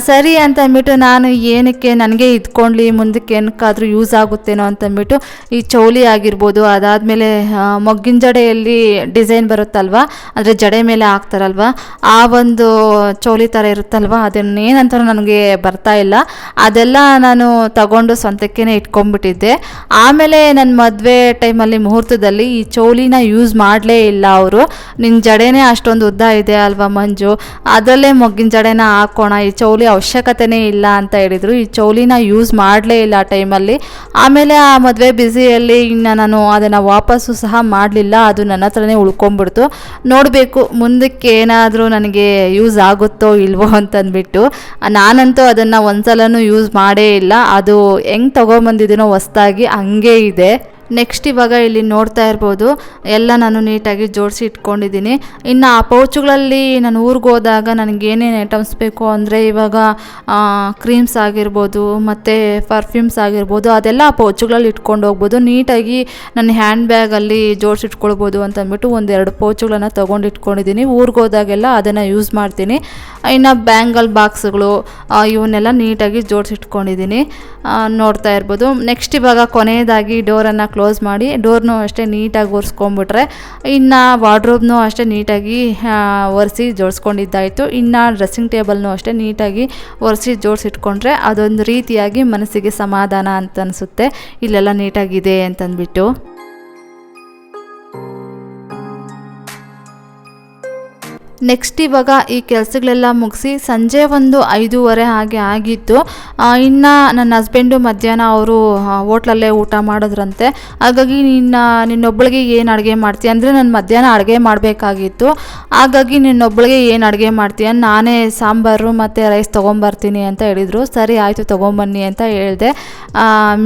ಸರಿ ಅಂತಂದ್ಬಿಟ್ಟು ನಾನು ಏನಕ್ಕೆ ನನಗೆ ಇದ್ಕೊಳ್ಳಿ ಮುಂದಕ್ಕೆ ಏನಕ್ಕಾದರೂ ಯೂಸ್ ಆಗುತ್ತೇನೋ ಅಂತಂದ್ಬಿಟ್ಟು ಈ ಚೌಲಿ ಆಗಿರ್ಬೋದು, ಅದಾದಮೇಲೆ ಮೊಗ್ಗಿನ ಜಡೆಯಲ್ಲಿ ಡಿಸೈನ್ ಬರುತ್ತಲ್ವ, ಅಂದರೆ ಜಡೆ ಮೇಲೆ ಹಾಕ್ತಾರಲ್ವ ಆ ಒಂದು ಚೌಲಿ ಥರ ಇರುತ್ತಲ್ವ, ಅದನ್ನೇನಂತ ನನಗೆ ಬರ್ತಾ ಇಲ್ಲ, ಅದೆಲ್ಲ ನಾನು ತಗೊಂಡು ಸ್ವಂತಕ್ಕೇ ಇಟ್ಕೊಂಡ್ಬಿಟ್ಟಿದ್ದೆ. ಆಮೇಲೆ ನನ್ನ ಮದುವೆ ಟೈಮಲ್ಲಿ ಮುಹೂರ್ತದಲ್ಲಿ ಈ ಚೌಲಿನ ಯೂಸ್ ಮಾಡಲೇ ಇಲ್ಲ ಅವರು. ನಿನ್ನ ಜಡೆನೇ ಅಷ್ಟೊಂದು ಉದ್ದ ಇದೆ ಅಲ್ವಾ ಮಂಜು, ಅದರಲ್ಲೇ ಮೊಗ್ಗಿನ ಜಡೆನ ಹಾಕೋಣ, ಈ ಚೌಲಿ ಅವಶ್ಯಕತೆನೇ ಇಲ್ಲ ಅಂತ ಹೇಳಿದರು. ಈ ಚೌಲಿನ ಯೂಸ್ ಮಾಡಲೇ ಇಲ್ಲ ಆ ಟೈಮಲ್ಲಿ. ಆಮೇಲೆ ಆ ಮದುವೆ ಬ್ಯುಸಿಯಲ್ಲಿ ಇನ್ನು ನಾನು ಅದನ್ನು ವಾಪಸ್ಸು ಸಹ ಮಾಡಲಿಲ್ಲ, ಅದು ನನ್ನ ಹತ್ರನೇ ಉಳ್ಕೊಂಡ್ಬಿಡ್ತು. ನೋಡಬೇಕು ಮುಂದಕ್ಕೆ ಏನಾದರೂ ನನಗೆ ಯೂಸ್ ಆಗುತ್ತೋ ಇಲ್ವೋ ಅಂತಂದ್ಬಿಟ್ಟು. ನಾನಂತೂ ಅದನ್ನು ಒಂದ್ಸಲನೂ ಯೂಸ್ ಮಾಡೇ ಇಲ್ಲ, ಅದು ಹೆಂಗೆ ತೊಗೊಂಬಂದಿದ್ದೀನೋ ಹೊಸ್ದಾಗಿ ಹಂಗೇ ಇದೆ. ನೆಕ್ಸ್ಟ್ ಇವಾಗ ಇಲ್ಲಿ ನೋಡ್ತಾ ಇರ್ಬೋದು ಎಲ್ಲ ನಾನು ನೀಟಾಗಿ ಜೋಡಿಸಿ ಇಟ್ಕೊಂಡಿದ್ದೀನಿ. ಇನ್ನು ಆ ಪೌಚುಗಳಲ್ಲಿ ನಾನು ಊರಿಗೆ ಹೋದಾಗ ನನಗೇನೇನು ಐಟಮ್ಸ್ ಬೇಕು ಅಂದರೆ ಇವಾಗ ಕ್ರೀಮ್ಸ್ ಆಗಿರ್ಬೋದು ಮತ್ತು ಪರ್ಫ್ಯೂಮ್ಸ್ ಆಗಿರ್ಬೋದು, ಅದೆಲ್ಲ ಆ ಪೌಚುಗಳಲ್ಲಿ ಇಟ್ಕೊಂಡು ಹೋಗ್ಬೋದು. ನೀಟಾಗಿ ನನ್ನ ಹ್ಯಾಂಡ್ ಬ್ಯಾಗಲ್ಲಿ ಜೋಡಿಸಿ ಇಟ್ಕೊಳ್ಬೋದು ಅಂತಂದ್ಬಿಟ್ಟು ಒಂದೆರಡು ಪೌಚುಗಳನ್ನು ತೊಗೊಂಡು ಇಟ್ಕೊಂಡಿದ್ದೀನಿ. ಊರಿಗೆ ಹೋದಾಗೆಲ್ಲ ಅದನ್ನು ಯೂಸ್ ಮಾಡ್ತೀನಿ. ಇನ್ನು ಬ್ಯಾಂಗಲ್ ಬಾಕ್ಸ್ಗಳು ಇವನ್ನೆಲ್ಲ ನೀಟಾಗಿ ಜೋಡಿಸಿ ಇಟ್ಕೊಂಡಿದ್ದೀನಿ, ನೋಡ್ತಾ ಇರ್ಬೋದು. ನೆಕ್ಸ್ಟ್ ಇವಾಗ ಕೊನೆಯದಾಗಿ ಡೋರನ್ನು ಕ್ಲೋಸ್ ಮಾಡಿ ಡೋರ್ನೂ ಅಷ್ಟೇ ನೀಟಾಗಿ ಒರೆಸ್ಕೊಂಬಿಟ್ರೆ ಇನ್ನು ವಾರ್ಡ್ರೋಬ್ನೂ ಅಷ್ಟೇ ನೀಟಾಗಿ ಒರೆಸಿ ಜೋಡಿಸ್ಕೊಂಡಿದ್ದಾಯಿತು. ಇನ್ನು ಡ್ರೆಸ್ಸಿಂಗ್ ಟೇಬಲ್ನೂ ಅಷ್ಟೇ ನೀಟಾಗಿ ಒರೆಸಿ ಜೋಡಿಸಿಟ್ಕೊಂಡ್ರೆ ಅದೊಂದು ರೀತಿಯಾಗಿ ಮನಸ್ಸಿಗೆ ಸಮಾಧಾನ ಅಂತ ಅನಿಸುತ್ತೆ, ಇಲ್ಲೆಲ್ಲ ನೀಟಾಗಿದೆ ಅಂತಂದ್ಬಿಟ್ಟು. ನೆಕ್ಸ್ಟ್ ಇವಾಗ ಈ ಕೆಲಸಗಳೆಲ್ಲ ಮುಗಿಸಿ ಸಂಜೆ ಒಂದು 5:30 ಹಾಗೆ ಆಗಿತ್ತು. ಇನ್ನು ನನ್ನ ಹಸ್ಬೆಂಡು ಮಧ್ಯಾಹ್ನ ಅವರು ಹೋಟ್ಲಲ್ಲೇ ಊಟ ಮಾಡಿದ್ರಂತೆ. ಹಾಗಾಗಿ ನಿನ್ನೊಬ್ಬಳಿಗೆ ಏನು ಅಡುಗೆ ಮಾಡ್ತೀಯ ಅಂದರೆ, ನಾನು ಮಧ್ಯಾಹ್ನ ಅಡುಗೆ ಮಾಡಬೇಕಾಗಿತ್ತು. ಹಾಗಾಗಿ ನಿನ್ನೊಬ್ಬಳಿಗೆ ಏನು ಅಡುಗೆ ಮಾಡ್ತೀಯ, ನಾನೇ ಸಾಂಬಾರು ಮತ್ತು ರೈಸ್ ತೊಗೊಂಬರ್ತೀನಿ ಅಂತ ಹೇಳಿದರು. ಸರಿ ಆಯಿತು ತೊಗೊಂಬನ್ನಿ ಅಂತ ಹೇಳಿದೆ.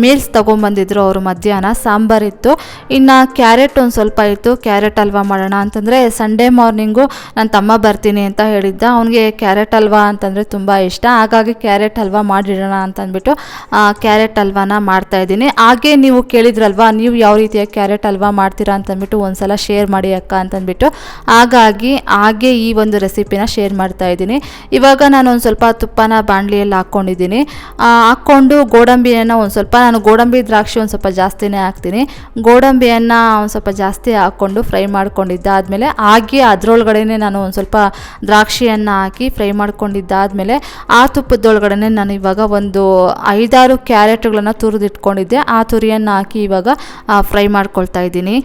ಮೀಲ್ಸ್ ತೊಗೊಂಬಂದಿದ್ರು ಅವರು ಮಧ್ಯಾಹ್ನ, ಸಾಂಬಾರಿತ್ತು. ಇನ್ನು ಕ್ಯಾರೆಟ್ ಒಂದು ಸ್ವಲ್ಪ ಇತ್ತು, ಕ್ಯಾರೆಟ್ ಹಲ್ವಾ ಮಾಡೋಣ ಅಂತಂದರೆ ಸಂಡೇ ಮಾರ್ನಿಂಗು ನನ್ನ ತಮ್ಮ ಬರ್ತೀನಿ ಅಂತ ಹೇಳಿದ್ದ. ಅವನಿಗೆ ಕ್ಯಾರೆಟ್ ಹಲ್ವಾ ಅಂತಂದರೆ ತುಂಬ ಇಷ್ಟ, ಹಾಗಾಗಿ ಕ್ಯಾರೆಟ್ ಹಲ್ವಾ ಮಾಡಿಡೋಣ ಅಂತಂದ್ಬಿಟ್ಟು ಕ್ಯಾರೆಟ್ ಹಲ್ವಾನ ಮಾಡ್ತಾಯಿದ್ದೀನಿ. ಹಾಗೆ ನೀವು ಕೇಳಿದ್ರಲ್ವಾ ನೀವು ಯಾವ ರೀತಿಯ ಕ್ಯಾರೆಟ್ ಹಲ್ವಾ ಮಾಡ್ತೀರಾ ಅಂತಂದ್ಬಿಟ್ಟು ಒಂದ್ಸಲ ಶೇರ್ ಮಾಡಿ ಅಕ್ಕ ಅಂತಂದ್ಬಿಟ್ಟು, ಹಾಗೆ ಈ ಒಂದು ರೆಸಿಪಿನ ಶೇರ್ ಮಾಡ್ತಾಯಿದ್ದೀನಿ. ಇವಾಗ ನಾನು ಒಂದು ಸ್ವಲ್ಪ ತುಪ್ಪನ ಬಾಣಲಿಯಲ್ಲಿ ಹಾಕ್ಕೊಂಡಿದ್ದೀನಿ. ಹಾಕ್ಕೊಂಡು ಗೋಡಂಬಿಯನ್ನು ಒಂದು ಸ್ವಲ್ಪ, ನಾನು ಗೋಡಂಬಿ ದ್ರಾಕ್ಷಿ ಒಂದು ಸ್ವಲ್ಪ ಜಾಸ್ತಿನೇ ಹಾಕ್ತೀನಿ. ಗೋಡಂಬಿಯನ್ನು ಒಂದು ಸ್ವಲ್ಪ ಜಾಸ್ತಿ ಹಾಕ್ಕೊಂಡು ಫ್ರೈ ಮಾಡ್ಕೊಂಡಿದ್ದಾದಮೇಲೆ ಹಾಗೆ ಅದರೊಳಗಡೆನೇ ನಾನು ಒಂದು ಸ್ವಲ್ಪ ದ್ರಾಕ್ಷಿಯನ್ನು ಹಾಕಿ ಫ್ರೈ ಮಾಡ್ಕೊಂಡಿದ್ದಾದಮೇಲೆ ಆ ತುಪ್ಪದೊಳಗಡೆ ನಾನು ಇವಾಗ ಒಂದು 5-6 ಕ್ಯಾರೆಟ್ಗಳನ್ನು ತುರಿದಿಟ್ಕೊಂಡಿದ್ದೆ, ಆ ತುರಿಯನ್ನು ಹಾಕಿ ಇವಾಗ ಫ್ರೈ ಮಾಡ್ಕೊಳ್ತಾ ಇದ್ದೀನಿ.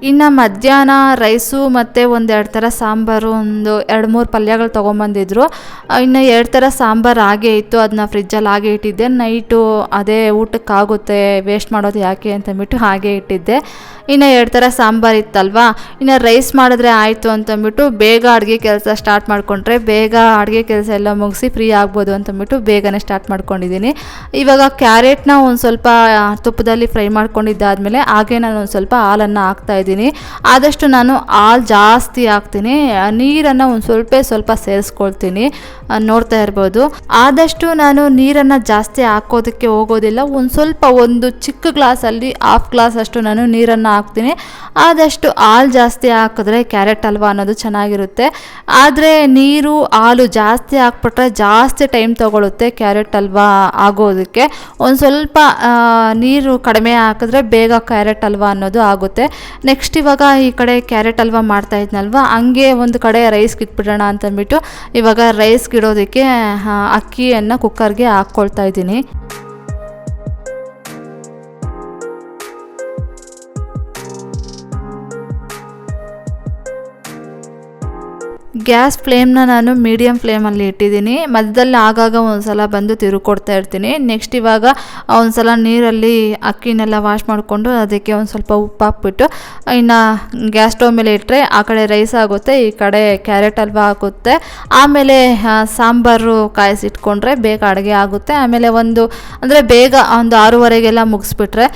ಇನ್ನು ಮಧ್ಯಾಹ್ನ ರೈಸು ಮತ್ತು 1-2 ಥರ ಸಾಂಬಾರು, ಒಂದು 2-3 ಪಲ್ಯಗಳು ತೊಗೊಂಬಂದಿದ್ರು. ಇನ್ನು 2 ಥರ ಸಾಂಬಾರು ಹಾಗೇ ಇತ್ತು, ಅದನ್ನ ಫ್ರಿಜ್ಜಲ್ಲಿ ಹಾಗೆ ಇಟ್ಟಿದ್ದೆ. ನೈಟು ಅದೇ ಊಟಕ್ಕಾಗುತ್ತೆ, ವೇಸ್ಟ್ ಮಾಡೋದು ಯಾಕೆ ಅಂತಂದ್ಬಿಟ್ಟು ಹಾಗೆ ಇಟ್ಟಿದ್ದೆ. ಇನ್ನು 2 ಥರ ಸಾಂಬಾರು ಇತ್ತಲ್ವಾ, ಇನ್ನು ರೈಸ್ ಮಾಡಿದ್ರೆ ಆಯಿತು ಅಂತಂದ್ಬಿಟ್ಟು ಬೇಗ ಅಡುಗೆ ಕೆಲಸ ಸ್ಟಾರ್ಟ್ ಮಾಡಿಕೊಂಡ್ರೆ ಬೇಗ ಅಡುಗೆ ಕೆಲಸ ಎಲ್ಲ ಮುಗಿಸಿ ಫ್ರೀ ಆಗ್ಬೋದು ಅಂತಂದ್ಬಿಟ್ಟು ಬೇಗನೆ ಸ್ಟಾರ್ಟ್ ಮಾಡ್ಕೊಂಡಿದ್ದೀನಿ. ಇವಾಗ ಕ್ಯಾರೆಟ್ನ ಒಂದು ಸ್ವಲ್ಪ ತುಪ್ಪದಲ್ಲಿ ಫ್ರೈ ಮಾಡ್ಕೊಂಡಿದ್ದಾದಮೇಲೆ ಹಾಗೆ ನಾನು ಒಂದು ಸ್ವಲ್ಪ ಹಾಲನ್ನು ಹಾಕ್ತಾಯಿದ್ದೀನಿ. ಆದಷ್ಟು ನಾನು ಹಾಲು ಜಾಸ್ತಿ ಹಾಕ್ತೀನಿ, ನೀರನ್ನು ಒಂದು ಸ್ವಲ್ಪ ಸೇರಿಸ್ಕೊಳ್ತೀನಿ, ನೋಡ್ತಾ ಇರ್ಬೋದು. ಆದಷ್ಟು ನಾನು ನೀರನ್ನು ಜಾಸ್ತಿ ಹಾಕೋದಕ್ಕೆ ಹೋಗೋದಿಲ್ಲ, ಒಂದು ಚಿಕ್ಕ ಗ್ಲಾಸಲ್ಲಿ 1/2 ಗ್ಲಾಸ್ ಅಷ್ಟು ನಾನು ನೀರನ್ನು ಹಾಕ್ತೀನಿ. ಆದಷ್ಟು ಹಾಲು ಜಾಸ್ತಿ ಹಾಕಿದ್ರೆ ಕ್ಯಾರೆಟ್ ಹಲ್ವಾ ಅನ್ನೋದು ಚೆನ್ನಾಗಿರುತ್ತೆ. ಆದರೆ ನೀರು ಹಾಲು ಜಾಸ್ತಿ ಹಾಕ್ಬಿಟ್ರೆ ಜಾಸ್ತಿ ಟೈಮ್ ತೊಗೊಳುತ್ತೆ ಕ್ಯಾರೆಟ್ ಹಲ್ವಾ ಆಗೋದಕ್ಕೆ. ಒಂದು ಸ್ವಲ್ಪ ನೀರು ಕಡಿಮೆ ಹಾಕಿದ್ರೆ ಬೇಗ ಕ್ಯಾರೆಟ್ ಹಲ್ವಾ ಅನ್ನೋದು ಆಗುತ್ತೆ. ನೆಕ್ಸ್ಟ್ ಇವಾಗ ಈ ಕಡೆ ಕ್ಯಾರೆಟ್ ಹಲ್ವಾ ಮಾಡ್ತಾ ಇದ್ನಲ್ವ, ಹಂಗೆ ಒಂದು ಕಡೆ ರೈಸ್ಗೆ ಇಟ್ಬಿಡೋಣ ಅಂತಂದ್ಬಿಟ್ಟು ಇವಾಗ ರೈಸ್ಗೆ ಇಡೋದಕ್ಕೆ ಅಕ್ಕಿಯನ್ನು ಕುಕ್ಕರ್ಗೆ ಹಾಕ್ಕೊಳ್ತಾ ಇದ್ದೀನಿ. ಗ್ಯಾಸ್ ಫ್ಲೇಮ್ನ ನಾನು ಮೀಡಿಯಮ್ ಫ್ಲೇಮಲ್ಲಿ ಇಟ್ಟಿದ್ದೀನಿ. ಮಧ್ಯದಲ್ಲಿ ಆಗಾಗ ಒಂದು ಸಲ ಬಂದು ತಿರುಕೊಡ್ತಾ ಇರ್ತೀನಿ. ನೆಕ್ಸ್ಟ್ ಇವಾಗ ಒಂದು ಸಲ ನೀರಲ್ಲಿ ಅಕ್ಕಿನೆಲ್ಲ ವಾಶ್ ಮಾಡಿಕೊಂಡು ಅದಕ್ಕೆ ಒಂದು ಸ್ವಲ್ಪ ಉಪ್ಪು ಹಾಕ್ಬಿಟ್ಟು ಇನ್ನು ಗ್ಯಾಸ್ ಸ್ಟವ್ ಮೇಲೆ ಇಟ್ಟರೆ ಆ ಕಡೆ ರೈಸ್ ಆಗುತ್ತೆ, ಈ ಕಡೆ ಕ್ಯಾರೆಟ್ ಹಲ್ವಾ ಆಗುತ್ತೆ. ಆಮೇಲೆ ಸಾಂಬಾರು ಕಾಯಿಸಿಟ್ಕೊಂಡ್ರೆ ಬೇಗ ಅಡುಗೆ ಆಗುತ್ತೆ. ಆಮೇಲೆ ಬೇಗ ಒಂದು 6:30ಗೆಲ್ಲ ಮುಗಿಸ್ಬಿಟ್ರೆ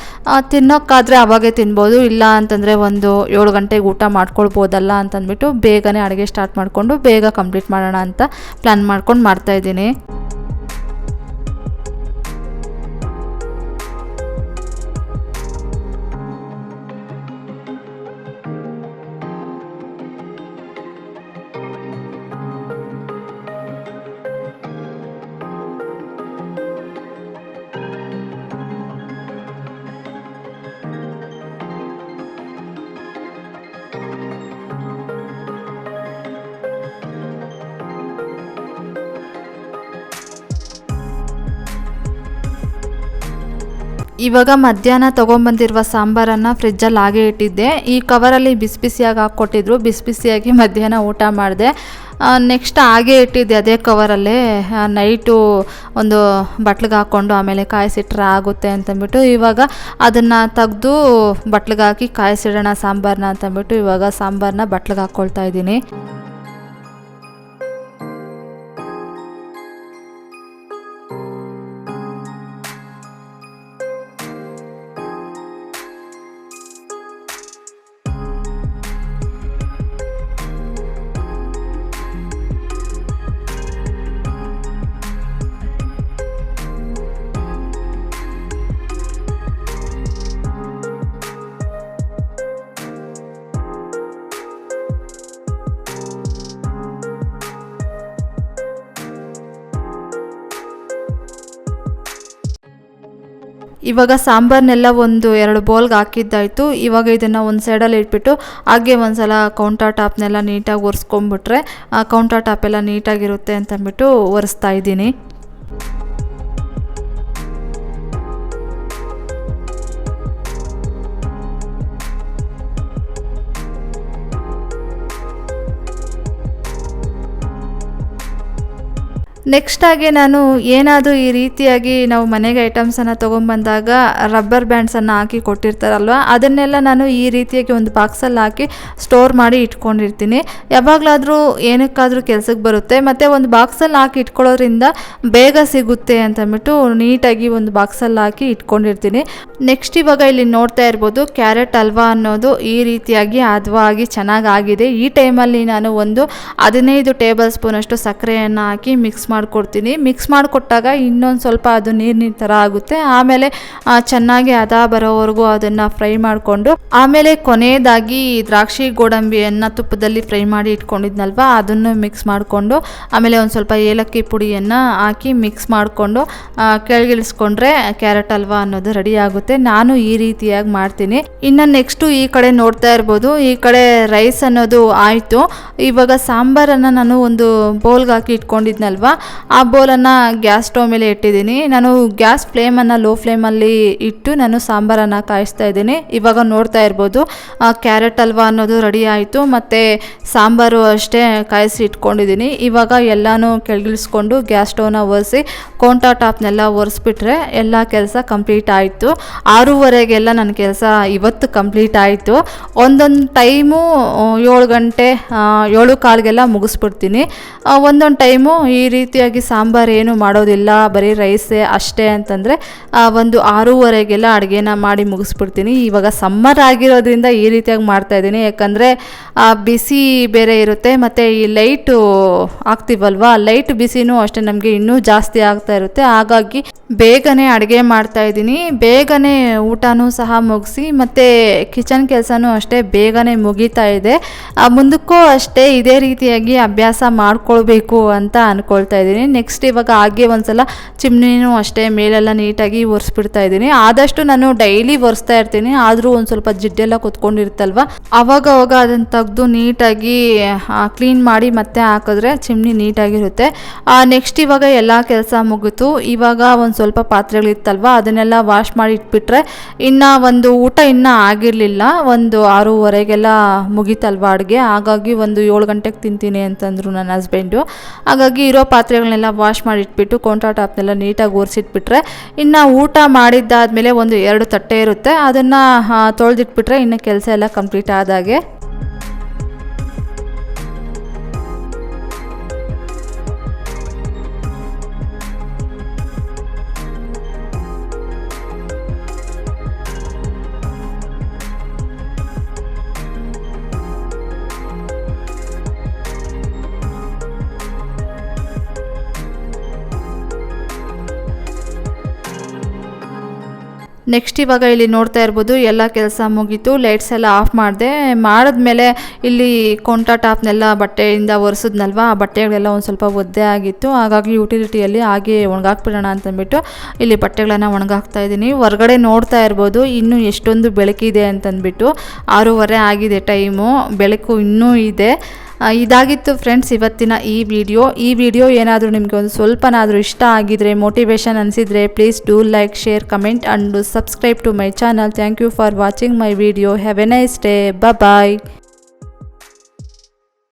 ತಿನ್ನೋಕ್ಕಾದರೆ ಅವಾಗೇ ತಿನ್ಬೋದು, ಇಲ್ಲ ಅಂತಂದರೆ ಒಂದು 7 ಗಂಟೆಗೆ ಊಟ ಮಾಡ್ಕೊಳ್ಬೋದಲ್ಲ ಅಂತಂದ್ಬಿಟ್ಟು ಬೇಗನೆ ಅಡುಗೆ ಸ್ಟಾರ್ಟ್ ಮಾಡಿಕೊಂಡು ಬೇಗ ಕಂಪ್ಲೀಟ್ ಮಾಡೋಣ ಅಂತ ಪ್ಲ್ಯಾನ್ ಮಾಡ್ಕೊಂಡು ಮಾಡ್ತಾಯಿದ್ದೀನಿ. ಇವಾಗ ಮಧ್ಯಾಹ್ನ ತೊಗೊಂಬಂದಿರುವ ಸಾಂಬಾರನ್ನು ಫ್ರಿಜ್ಜಲ್ಲಿ ಹಾಗೆ ಇಟ್ಟಿದ್ದೆ. ಈ ಕವರಲ್ಲಿ ಬಿಸಿ ಬಿಸಿಯಾಗಿ ಹಾಕ್ಕೊಟ್ಟಿದ್ರು, ಬಿಸಿ ಬಿಸಿಯಾಗಿ ಮಧ್ಯಾಹ್ನ ಊಟ ಮಾಡಿದೆ. ನೆಕ್ಸ್ಟ್ ಹಾಗೆ ಇಟ್ಟಿದ್ದೆ ಅದೇ ಕವರಲ್ಲೇ. ನೈಟು ಒಂದು ಬಟ್ಲಿಗೆ ಹಾಕ್ಕೊಂಡು ಆಮೇಲೆ ಕಾಯಿಸಿಟ್ರೆ ಆಗುತ್ತೆ ಅಂತಂದ್ಬಿಟ್ಟು ಇವಾಗ ಅದನ್ನು ತೆಗೆದು ಬಟ್ಲಿಗೆ ಹಾಕಿ ಕಾಯಿಸಿಡೋಣ ಸಾಂಬಾರನ್ನ ಅಂತಂದ್ಬಿಟ್ಟು ಇವಾಗ ಸಾಂಬಾರನ್ನ ಬಟ್ಲಿಗೆ ಹಾಕ್ಕೊಳ್ತಾ ಇದ್ದೀನಿ. ಇವಾಗ ಸಾಂಬಾರನ್ನೆಲ್ಲ ಒಂದು 2 ಬೌಲ್ಗೆ ಹಾಕಿದ್ದಾಯಿತು. ಇವಾಗ ಇದನ್ನು ಒಂದು ಸೈಡಲ್ಲಿ ಇಟ್ಬಿಟ್ಟು ಹಾಗೆ ಒಂದು ಸಲ ಕೌಂಟರ್ ಟಾಪ್ನೆಲ್ಲ ನೀಟಾಗಿ ಒರೆಸ್ಕೊಂಡ್ಬಿಟ್ರೆ ಕೌಂಟರ್ ಟಾಪ್ ಎಲ್ಲ ನೀಟಾಗಿರುತ್ತೆ ಅಂತಂದ್ಬಿಟ್ಟು ಒರೆಸ್ತಾ ಇದ್ದೀನಿ. ನೆಕ್ಸ್ಟಾಗಿ ನಾನು ಏನಾದರೂ ಈ ರೀತಿಯಾಗಿ ನಾವು ಮನೆಗೆ ಐಟಮ್ಸನ್ನು ತೊಗೊಂಬಂದಾಗ ರಬ್ಬರ್ ಬ್ಯಾಂಡ್ಸನ್ನು ಹಾಕಿ ಕೊಟ್ಟಿರ್ತಾರಲ್ವ, ಅದನ್ನೆಲ್ಲ ನಾನು ಈ ರೀತಿಯಾಗಿ ಒಂದು ಬಾಕ್ಸಲ್ಲಿ ಹಾಕಿ ಸ್ಟೋರ್ ಮಾಡಿ ಇಟ್ಕೊಂಡಿರ್ತೀನಿ. ಯಾವಾಗಲಾದರೂ ಏನಕ್ಕಾದರೂ ಕೆಲ್ಸಕ್ಕೆ ಬರುತ್ತೆ, ಮತ್ತು ಒಂದು ಬಾಕ್ಸಲ್ಲಿ ಹಾಕಿ ಇಟ್ಕೊಳ್ಳೋದ್ರಿಂದ ಬೇಗ ಸಿಗುತ್ತೆ ಅಂತಂದ್ಬಿಟ್ಟು ನೀಟಾಗಿ ಒಂದು ಬಾಕ್ಸಲ್ಲಿ ಹಾಕಿ ಇಟ್ಕೊಂಡಿರ್ತೀನಿ. ನೆಕ್ಸ್ಟ್ ಇವಾಗ ಇಲ್ಲಿ ನೋಡ್ತಾ ಇರ್ಬೋದು, ಕ್ಯಾರೆಟ್ ಹಲ್ವಾ ಅನ್ನೋದು ಈ ರೀತಿಯಾಗಿ ಹದವಾಗಿ ಚೆನ್ನಾಗಾಗಿದೆ. ಈ ಟೈಮಲ್ಲಿ ನಾನು ಒಂದು 15 ಟೇಬಲ್ ಸ್ಪೂನಷ್ಟು ಸಕ್ಕರೆಯನ್ನು ಹಾಕಿ ಮಿಕ್ಸ್ ಮಾಡಿಕೊಡ್ತೀನಿ. ಮಿಕ್ಸ್ ಮಾಡಿಕೊಟ್ಟಾಗ ಇನ್ನೊಂದು ಸ್ವಲ್ಪ ಅದು ನೀರಿನ ಥರ ಆಗುತ್ತೆ. ಆಮೇಲೆ ಚೆನ್ನಾಗಿ ಹದ ಬರೋವರೆಗೂ ಅದನ್ನು ಫ್ರೈ ಮಾಡಿಕೊಂಡು ಆಮೇಲೆ ಕೊನೆಯದಾಗಿ ದ್ರಾಕ್ಷಿ ಗೋಡಂಬಿಯನ್ನು ತುಪ್ಪದಲ್ಲಿ ಫ್ರೈ ಮಾಡಿ ಇಟ್ಕೊಂಡಿದ್ನಲ್ವ, ಅದನ್ನು ಮಿಕ್ಸ್ ಮಾಡಿಕೊಂಡು ಆಮೇಲೆ ಒಂದು ಸ್ವಲ್ಪ ಏಲಕ್ಕಿ ಪುಡಿಯನ್ನು ಹಾಕಿ ಮಿಕ್ಸ್ ಮಾಡಿಕೊಂಡು ಕೆಳಗಿಳಿಸ್ಕೊಂಡ್ರೆ ಕ್ಯಾರೆಟ್ ಹಲ್ವಾ ಅನ್ನೋದು ರೆಡಿ ಆಗುತ್ತೆ. ನಾನು ಈ ರೀತಿಯಾಗಿ ಮಾಡ್ತೀನಿ. ಇನ್ನು ನೆಕ್ಸ್ಟು ಈ ಕಡೆ ನೋಡ್ತಾ ಇರ್ಬೋದು, ಈ ಕಡೆ ರೈಸ್ ಅನ್ನೋದು ಆಯಿತು. ಇವಾಗ ಸಾಂಬಾರನ್ನು ನಾನು ಒಂದು ಬೌಲ್ಗೆ ಹಾಕಿ ಇಟ್ಕೊಂಡಿದ್ನಲ್ವ, ಆ ಬೌಲನ್ನು ಗ್ಯಾಸ್ ಸ್ಟವ್ ಮೇಲೆ ಇಟ್ಟಿದ್ದೀನಿ. ನಾನು ಗ್ಯಾಸ್ ಫ್ಲೇಮನ್ನು ಲೋ ಫ್ಲೇಮಲ್ಲಿ ಇಟ್ಟು ನಾನು ಸಾಂಬಾರನ್ನು ಕಾಯಿಸ್ತಾ ಇದ್ದೀನಿ. ಇವಾಗ ನೋಡ್ತಾ ಇರ್ಬೋದು ಕ್ಯಾರೆಟ್ ಹಲ್ವಾ ಅನ್ನೋದು ರೆಡಿ ಆಯಿತು, ಮತ್ತು ಸಾಂಬಾರು ಅಷ್ಟೇ ಕಾಯಿಸಿ ಇಟ್ಕೊಂಡಿದ್ದೀನಿ. ಇವಾಗ ಎಲ್ಲನೂ ಕೆಳಗಿಳಿಸ್ಕೊಂಡು ಗ್ಯಾಸ್ ಸ್ಟವ್ನ ಒರೆಸಿ ಕೌಂಟರ್ ಟಾಪ್ನೆಲ್ಲ ಒರೆಸ್ಬಿಟ್ರೆ ಎಲ್ಲ ಕೆಲಸ ಕಂಪ್ಲೀಟ್ ಆಯಿತು. 6:30ಗೆಲ್ಲ ನನ್ನ ಕೆಲಸ ಇವತ್ತು ಕಂಪ್ಲೀಟ್ ಆಯಿತು. ಒಂದೊಂದು ಟೈಮು 7 ಗಂಟೆ 7:15ಗೆಲ್ಲ ಮುಗಿಸ್ಬಿಡ್ತೀನಿ. ಒಂದೊಂದು ಟೈಮು ಈ ರೀತಿಯಾಗಿ ಸಾಂಬಾರು ಏನು ಮಾಡೋದಿಲ್ಲ, ಬರೀ ರೈಸೇ ಅಷ್ಟೇ ಅಂತಂದರೆ ಒಂದು 6:30ಗೆಲ್ಲ ಅಡುಗೆನ ಮಾಡಿ ಮುಗಿಸ್ಬಿಡ್ತೀನಿ. ಇವಾಗ ಸಮ್ಮರ್ ಆಗಿರೋದ್ರಿಂದ ಈ ರೀತಿಯಾಗಿ ಮಾಡ್ತಾಯಿದ್ದೀನಿ, ಯಾಕಂದರೆ ಬಿಸಿ ಬೇರೆ ಇರುತ್ತೆ, ಮತ್ತು ಈ ಲೈಟು ಹಾಕ್ತೀವಲ್ವ, ಲೈಟ್ ಬಿಸಿನೂ ಅಷ್ಟೇ ನಮಗೆ ಇನ್ನೂ ಜಾಸ್ತಿ ಆಗ್ತಾ ಇರುತ್ತೆ. ಹಾಗಾಗಿ ಬೇಗನೆ ಅಡುಗೆ ಮಾಡ್ತಾಯಿದ್ದೀನಿ, ಬೇಗನೆ ಊಟನೂ ಸಹ ಮುಗಿಸಿ, ಮತ್ತು ಕಿಚನ್ ಕೆಲಸನೂ ಅಷ್ಟೇ ಬೇಗನೆ ಮುಗೀತಾ ಇದೆ. ಮುಂದಕ್ಕೂ ಅಷ್ಟೇ ಇದೇ ರೀತಿಯಾಗಿ ಅಭ್ಯಾಸ ಮಾಡ್ಕೊಳ್ಬೇಕು ಅಂತ ಅಂದ್ಕೊಳ್ತಾ ಇದ್ದೀನಿ. ನೆಕ್ಸ್ಟ್ ಇವಾಗ ಹಾಗೆ ಒಂದ್ಸಲ ಚಿಮ್ನಿನೂ ಅಷ್ಟೇ ಮೇಲೆಲ್ಲ ನೀಟಾಗಿ ಒರೆಸ್ಬಿಡ್ತಾ ಇದ್ದೀನಿ. ಆದಷ್ಟು ನಾನು ಡೈಲಿ ಒರೆಸ್ತಾ ಇರ್ತೀನಿ, ಆದರೂ ಒಂದು ಸ್ವಲ್ಪ ಜಿಡ್ಡೆಲ್ಲ ಕುತ್ಕೊಂಡಿರುತ್ತಲ್ವ, ಅವಾಗ ಅದನ್ನು ತೆಗೆದು ನೀಟಾಗಿ ಕ್ಲೀನ್ ಮಾಡಿ ಮತ್ತೆ ಹಾಕಿದ್ರೆ ಚಿಮ್ನಿ ನೀಟಾಗಿರುತ್ತೆ. ನೆಕ್ಸ್ಟ್ ಇವಾಗ ಎಲ್ಲ ಕೆಲಸ ಮುಗಿತು. ಇವಾಗ ಒಂದು ಸ್ವಲ್ಪ ಪಾತ್ರೆಗಳಿತ್ತಲ್ವ, ಅದನ್ನೆಲ್ಲ ವಾಶ್ ಮಾಡಿ ಇಟ್ಬಿಟ್ರೆ ಇನ್ನು ಒಂದು ಊಟ ಇನ್ನೂ ಆಗಿರಲಿಲ್ಲ. ಒಂದು 6:30ಗೆಲ್ಲ ಮುಗೀತಲ್ವ ಅಡುಗೆ, ಹಾಗಾಗಿ ಒಂದು 7 ಗಂಟೆಗೆ ತಿಂತೀನಿ ಅಂತಂದರು ನನ್ನ ಹಸ್ಬೆಂಡು. ಹಾಗಾಗಿ ಇರೋ ಪಾತ್ರೆಗಳನ್ನೆಲ್ಲ ವಾಶ್ ಮಾಡಿ ಇಟ್ಬಿಟ್ಟು ಕೌಂಟರ್ ಟಾಪ್ನೆಲ್ಲ ನೀಟಾಗಿ ಒರೆಸಿಟ್ಬಿಟ್ರೆ ಇನ್ನು ಊಟ ಮಾಡಿದ್ದಾದಮೇಲೆ ಒಂದು 2 ತಟ್ಟೆ ಇರುತ್ತೆ, ಅದನ್ನು ತೊಳೆದಿಟ್ಬಿಟ್ರೆ ಇನ್ನು ಕೆಲಸ ಎಲ್ಲ ಕಂಪ್ಲೀಟ್ ಆದಾಗೆ. ನೆಕ್ಸ್ಟ್ ಇವಾಗ ಇಲ್ಲಿ ನೋಡ್ತಾ ಇರ್ಬೋದು ಎಲ್ಲ ಕೆಲಸ ಮುಗೀತು. ಲೈಟ್ಸ್ ಎಲ್ಲ ಆಫ್ ಮಾಡಿದ್ಮೇಲೆ ಇಲ್ಲಿ ಕೌಂಟರ್ ಟಾಪ್ನೆಲ್ಲ ಬಟ್ಟೆಯಿಂದ ಒರೆಸಿದ್ನಲ್ವ, ಆ ಬಟ್ಟೆಗಳೆಲ್ಲ ಒಂದು ಸ್ವಲ್ಪ ಒದ್ದೆ ಆಗಿತ್ತು. ಹಾಗಾಗಿ ಯುಟಿಲಿಟಿಯಲ್ಲಿ ಹಾಗೆ ಒಣಗಾಕ್ಬಿಡೋಣ ಅಂತಂದ್ಬಿಟ್ಟು ಇಲ್ಲಿ ಬಟ್ಟೆಗಳನ್ನು ಒಣಗಾಕ್ತಾ ಇದ್ದೀನಿ. ಹೊರಗಡೆ ನೋಡ್ತಾ ಇರ್ಬೋದು ಇನ್ನೂ ಎಷ್ಟೊಂದು ಬೆಳಕಿದೆ ಅಂತಂದ್ಬಿಟ್ಟು. 6:30 ಆಗಿದೆ ಟೈಮು, ಬೆಳಕು ಇನ್ನೂ ಇದೆ. ಇದಾಗಿತ್ತು ಫ್ರೆಂಡ್ಸ್ ಇವತ್ತಿನ ಈ ವಿಡಿಯೋ ಏನಾದರೂ ನಿಮಗೆ ಒಂದು ಸ್ವಲ್ಪನಾದರೂ ಇಷ್ಟ ಆಗಿದ್ರೆ, ಮೋಟಿವೇಶನ್ ಅನಿಸಿದರೆ, please do like, share, comment and subscribe to my channel. Thank you for watching my video. Have a nice day. Bye.